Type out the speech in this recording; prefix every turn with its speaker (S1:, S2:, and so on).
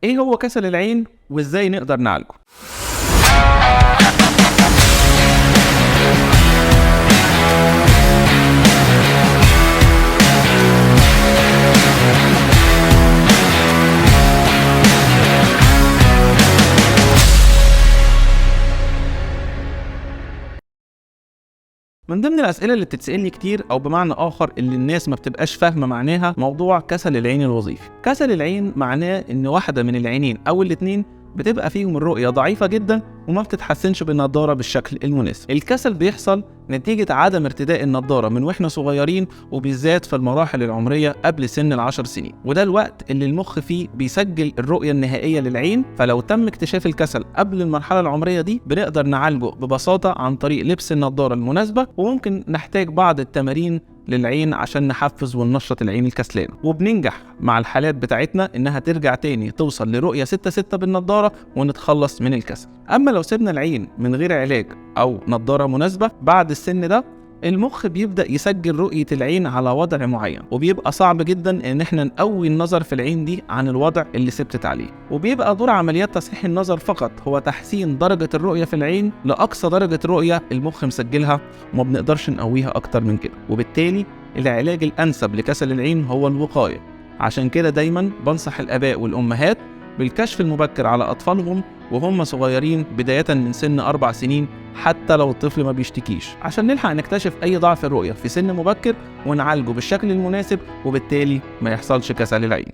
S1: ايه هو كسل العين وازاي نقدر نعالجه؟ من ضمن الأسئلة اللي بتتسألني كتير أو بمعنى آخر اللي الناس ما بتبقاش فاهمة معناها موضوع كسل العين الوظيفي. كسل العين معناه إن واحدة من العينين أو الاتنين بتبقى فيهم الرؤية ضعيفة جدا وما بتتحسنش بالنضارة بالشكل المناسب. الكسل بيحصل نتيجة عدم ارتداء النضارة من واحنا صغيرين، وبالذات في المراحل العمرية قبل سن 10 سنين، وده الوقت اللي المخ فيه بيسجل الرؤية النهائية للعين. فلو تم اكتشاف الكسل قبل المرحلة العمرية دي بنقدر نعالجه ببساطة عن طريق لبس النضارة المناسبة، وممكن نحتاج بعض التمارين للعين عشان نحفز وننشط العين الكسلانة، وبننجح مع الحالات بتاعتنا انها ترجع تاني توصل لرؤية 6/6 بالنضارة ونتخلص من الكسل. اما لو سيبنا العين من غير علاج او نضارة مناسبة بعد السن ده، المخ بيبدأ يسجل رؤية العين على وضع معين، وبيبقى صعب جدا ان احنا نقوي النظر في العين دي عن الوضع اللي ثبتت عليه، وبيبقى دور عمليات تصحيح النظر فقط هو تحسين درجة الرؤية في العين لأقصى درجة رؤية المخ مسجلها، وما بنقدرش نقويها اكتر من كده. وبالتالي العلاج الانسب لكسل العين هو الوقاية. عشان كده دايما بنصح الاباء والامهات بالكشف المبكر على اطفالهم وهم صغيرين بداية من سن 4 سنين، حتى لو الطفل ما بيشتكيش، عشان نلحق نكتشف أي ضعف الرؤية في سن مبكر ونعالجه بالشكل المناسب، وبالتالي ما يحصلش كسل العين.